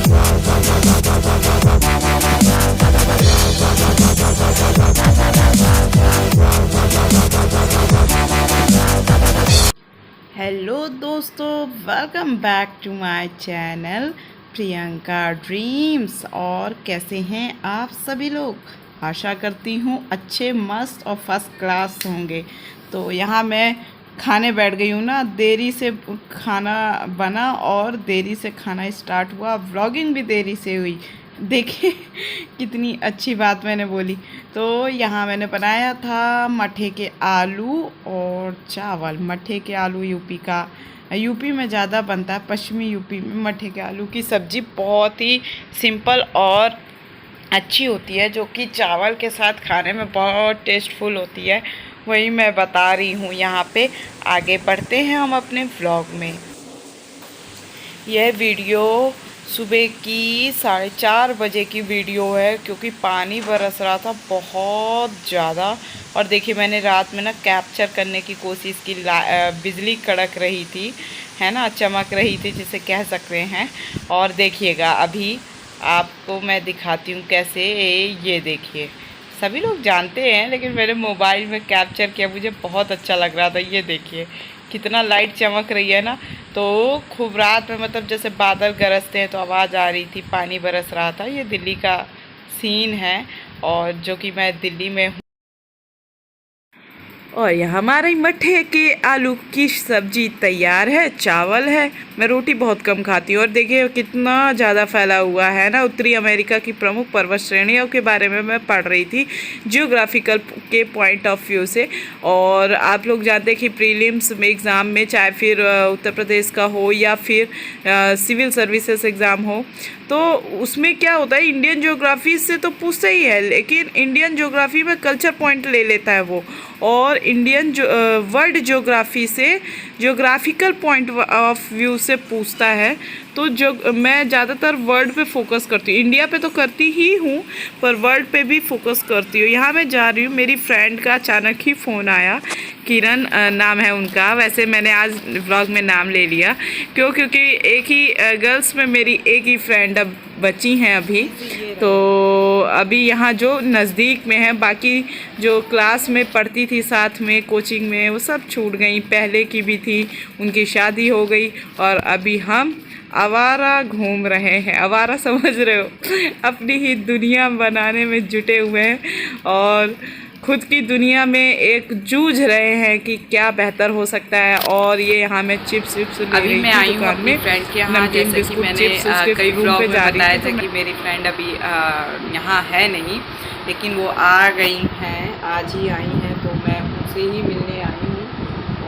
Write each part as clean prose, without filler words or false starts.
Hello दोस्तों, welcome back to my channel Priyanka Dreams. और कैसे हैं आप सभी लोग? आशा करती हूँ अच्छे, मस्त और फर्स्ट क्लास होंगे। तो यहाँ मैं खाने बैठ गई हूँ ना, देरी से खाना बना और देरी से खाना स्टार्ट हुआ, व्लॉगिंग भी देरी से हुई। देखिए कितनी अच्छी बात मैंने बोली। तो यहाँ मैंने बनाया था मठे के आलू और चावल। मठे के आलू यूपी में ज़्यादा बनता है, पश्चिमी यूपी में मठे के आलू की सब्ज़ी बहुत ही सिंपल और अच्छी होती है, जो कि चावल के साथ खाने में बहुत टेस्टफुल होती है। वही मैं बता रही हूँ यहाँ पे। आगे बढ़ते हैं हम अपने व्लॉग में। यह वीडियो सुबह की 4:30 बजे की वीडियो है, क्योंकि पानी बरस रहा था बहुत ज़्यादा। और देखिए मैंने रात में ना कैप्चर करने की कोशिश की, बिजली कड़क रही थी, है ना, चमक रही थी जिसे कह सकते हैं। और देखिएगा अभी आपको मैं दिखाती हूँ कैसे। ये देखिए, सभी लोग जानते हैं लेकिन मैंने मोबाइल में कैप्चर किया, मुझे बहुत अच्छा लग रहा था। ये देखिए कितना लाइट चमक रही है ना। तो खूब रात में, मतलब जैसे बादल गरजते हैं तो आवाज़ आ रही थी, पानी बरस रहा था। ये दिल्ली का सीन है, और जो कि मैं दिल्ली में हूँ। और ये हमारे मठे के आलू की सब्जी तैयार है, चावल है। मैं रोटी बहुत कम खाती हूँ। और देखिए कितना ज़्यादा फैला हुआ है ना। उत्तरी अमेरिका की प्रमुख पर्वत श्रेणियों के बारे में मैं पढ़ रही थी जियोग्राफिकल के पॉइंट ऑफ व्यू से। और आप लोग जानते हैं कि प्रीलिम्स में एग्ज़ाम में, चाहे फिर उत्तर प्रदेश का हो या फिर सिविल सर्विसेज एग्ज़ाम हो, तो उसमें क्या होता है, इंडियन ज्योग्राफी से तो पूछते ही है, लेकिन इंडियन ज्योग्राफी में कल्चर पॉइंट ले लेता है वो। और इंडियन वर्ल्ड ज्योग्राफी से ज्योग्राफिकल पॉइंट ऑफ व्यू से पूछता है। तो जो मैं ज़्यादातर वर्ल्ड पे फोकस करती हूँ, इंडिया पे तो करती ही हूँ पर वर्ल्ड पे भी फोकस करती हूँ। यहाँ मैं जा रही हूँ, मेरी फ्रेंड का अचानक ही फ़ोन आया, किरण नाम है उनका। वैसे मैंने आज व्लॉग में नाम ले लिया क्योंकि एक ही गर्ल्स में मेरी एक ही फ्रेंड अब बची हैं अभी। तो अभी यहाँ जो नज़दीक में है, बाकी जो क्लास में पढ़ती थी साथ में कोचिंग में, वो सब छूट गई। पहले की भी थी, उनकी शादी हो गई। और अभी हम आवारा घूम रहे हैं। आवारा समझ रहे हो, अपनी ही दुनिया बनाने में जुटे हुए हैं और खुद की दुनिया में एक जूझ रहे हैं कि क्या बेहतर हो सकता है। और ये यहाँ मैं चिप्स विप्स ले रही थी दुकान में, फ्रेंड के यहाँ। जैसे कि मैंने कई व्लॉग में बताया था कि मेरी फ्रेंड अभी यहाँ है नहीं, लेकिन वो आ गई हैं, आज ही आई हैं। तो मैं उनसे ही मिलने आई हूँ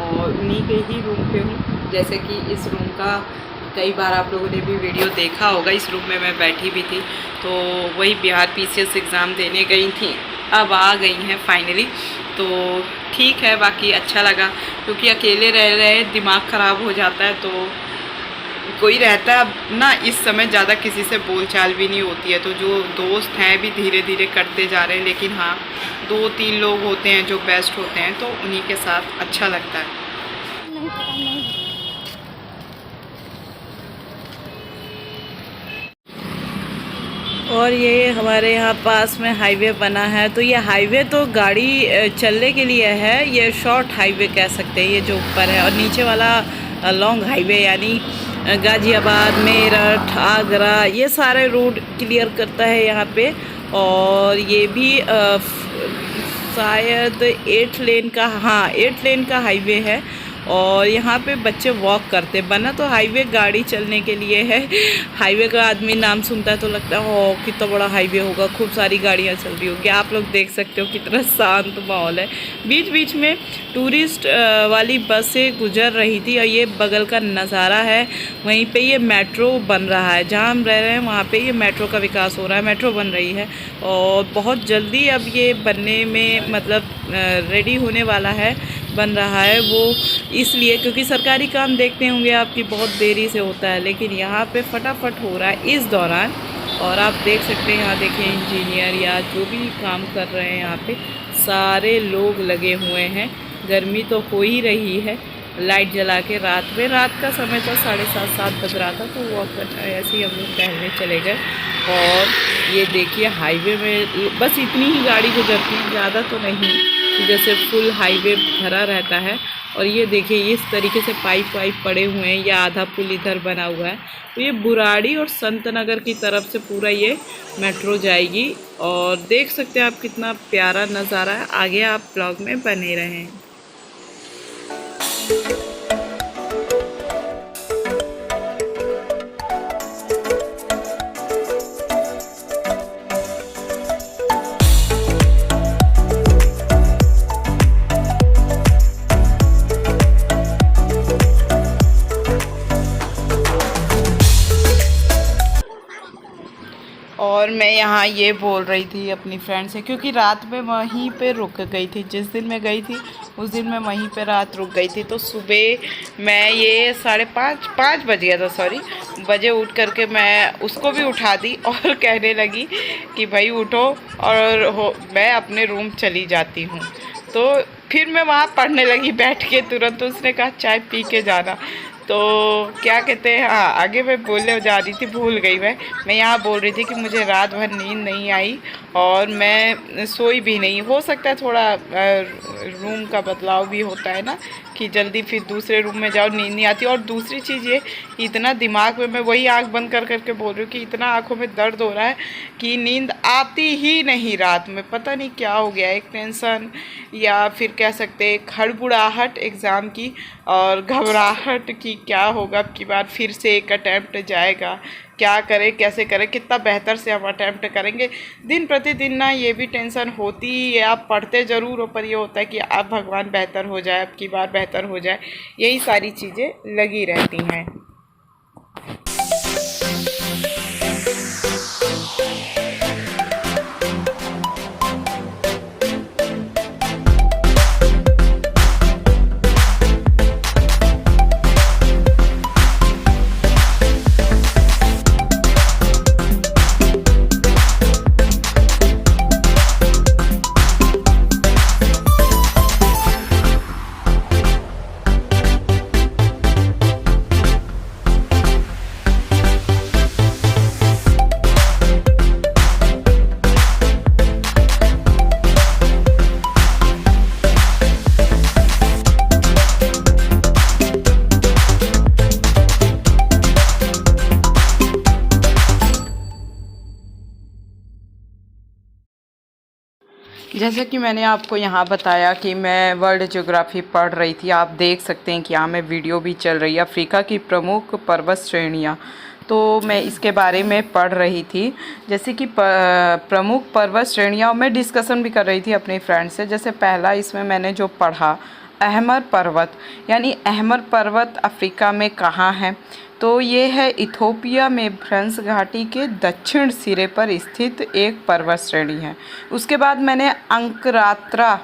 और उन्हीं के ही रूम पे हूँ। जैसे कि इस रूम का कई बार आप लोगों ने भी वीडियो देखा होगा, इस रूम में मैं बैठी भी थी। तो वही बिहार पीसीएस एग्ज़ाम देने गई थी, अब आ गई हैं फाइनली। तो ठीक है, बाकी अच्छा लगा, क्योंकि अकेले रह रहे दिमाग ख़राब हो जाता है। तो कोई रहता है ना, इस समय ज़्यादा किसी से बोलचाल भी नहीं होती है। तो जो दोस्त हैं भी धीरे धीरे करते जा रहे हैं, लेकिन हाँ 2-3 लोग होते हैं जो बेस्ट होते हैं, तो उन्हीं के साथ अच्छा लगता है। और ये हमारे यहाँ पास में हाईवे बना है। तो ये हाईवे तो गाड़ी चलने के लिए है, ये शॉर्ट हाईवे कह सकते हैं, ये जो ऊपर है। और नीचे वाला लॉन्ग हाईवे, यानी गाज़ियाबाद, मेरठ, आगरा, ये सारे रोड क्लियर करता है यहाँ पे। और ये भी शायद 8 लेन का, हाँ 8 लेन का हाईवे है। और यहाँ पे बच्चे वॉक करते, बना तो हाईवे गाड़ी चलने के लिए है। हाईवे का आदमी नाम सुनता है तो लगता है ओ कितना बड़ा हाईवे होगा, खूब सारी गाड़ियाँ चल रही होगी। आप लोग देख सकते हो कितना शांत माहौल है। बीच बीच में टूरिस्ट वाली बसें गुजर रही थी। और ये बगल का नज़ारा है, वहीं पे ये मेट्रो बन रहा है। जहाँ हम रह रहे हैं वहाँ पे ये मेट्रो का विकास हो रहा है, मेट्रो बन रही है। और बहुत जल्दी अब ये बनने में, मतलब रेडी होने वाला है, बन रहा है। वो इसलिए क्योंकि सरकारी काम देखते होंगे आपकी बहुत देरी से होता है, लेकिन यहाँ पे फटाफट हो रहा है इस दौरान। और आप देख सकते हैं, यहाँ देखिए इंजीनियर या जो भी काम कर रहे हैं, यहाँ पे सारे लोग लगे हुए हैं। गर्मी तो हो ही रही है, लाइट जला के रात का समय था, 7:30 बज रहा था, तो वो ऐसे ही हम लोग टहलने चले गए। और ये देखिए हाईवे में बस इतनी ही गाड़ी गुजरती है, ज़्यादा तो नहीं, जैसे फुल हाईवे भरा रहता है। और ये देखिए इस तरीके से पाइप वाइप पड़े हुए हैं, या आधा पुल इधर बना हुआ है। तो ये बुराड़ी और संत नगर की तरफ से पूरा ये मेट्रो जाएगी। और देख सकते हैं आप कितना प्यारा नज़ारा है। आगे आप ब्लॉग में बने रहें। और मैं यहाँ ये बोल रही थी अपनी फ्रेंड से, क्योंकि रात में वहीं पे रुक गई थी, जिस दिन मैं गई थी उस दिन मैं वहीं पे रात रुक गई थी। तो सुबह मैं ये 5:30 बज गया था, सॉरी, बजे उठ करके मैं उसको भी उठा दी और कहने लगी कि भाई उठो और मैं अपने रूम चली जाती हूँ। तो फिर मैं वहाँ पढ़ने लगी बैठ के तुरंत। तो उसने कहा चाय पी के जाना। तो क्या कहते हैं, हाँ आगे मैं बोलने जा रही थी, भूल गई मैं यहाँ बोल रही थी कि मुझे रात भर नींद नहीं आई और मैं सोई भी नहीं। हो सकता है थोड़ा रूम का बदलाव भी होता है ना, कि जल्दी फिर दूसरे रूम में जाओ, नींद नहीं आती। और दूसरी चीज़ ये, इतना दिमाग में, मैं वही आँख बंद कर करके बोल रही हूँ कि इतना आँखों में दर्द हो रहा है कि नींद आती ही नहीं रात में। पता नहीं क्या हो गया, एक टेंशन या फिर कह सकते हैं हड़बड़ाहट एग्ज़ाम की और घबराहट की क्या होगा अब की बार फिर से एक अटैम्प्ट जाएगा, क्या करें कैसे करें, कितना बेहतर से हम अटैम्प्ट करेंगे। दिन प्रतिदिन ना ये भी टेंशन होती ही है। आप पढ़ते ज़रूर हो पर ये होता है कि आप भगवान बेहतर हो जाए, अब की बार बेहतर हो जाए, यही सारी चीज़ें लगी रहती हैं। जैसा कि मैंने आपको यहाँ बताया कि मैं वर्ल्ड ज्योग्राफी पढ़ रही थी। आप देख सकते हैं कि यहाँ में वीडियो भी चल रही है, अफ्रीका की प्रमुख पर्वत श्रेणियाँ। तो मैं इसके बारे में पढ़ रही थी, जैसे कि प्रमुख पर्वत श्रेणियाँ। मैं डिस्कशन भी कर रही थी अपनी फ्रेंड से। जैसे पहला इसमें मैंने जो पढ़ा, अहमर पर्वत, यानी अहमर पर्वत अफ्रीका में कहाँ है, तो ये है इथोपिया में भ्रंश घाटी के दक्षिण सिरे पर स्थित एक पर्वत श्रेणी है। उसके बाद मैंने अंकारात्रा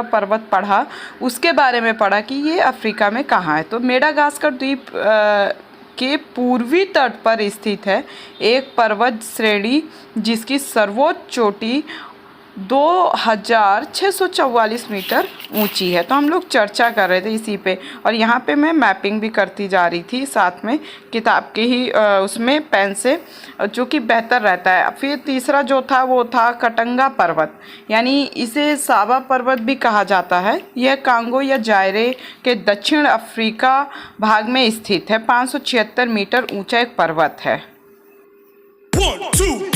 पर्वत पढ़ा, उसके बारे में पढ़ा कि ये अफ्रीका में कहाँ है। तो मेडागास्कर द्वीप के पूर्वी तट पर स्थित है एक पर्वत श्रेणी जिसकी सर्वोच्च चोटी 2644 मीटर ऊंची है। तो हम लोग चर्चा कर रहे थे इसी पे, और यहाँ पे मैं मैपिंग भी करती जा रही थी साथ में किताब के ही उसमें पेन से, जो कि बेहतर रहता है। फिर तीसरा जो था वो था कटंगा पर्वत, यानी इसे सावा पर्वत भी कहा जाता है। यह कांगो या जायरे के दक्षिण अफ्रीका भाग में स्थित है। 576 मीटर ऊंचा एक पर्वत है। 1, 2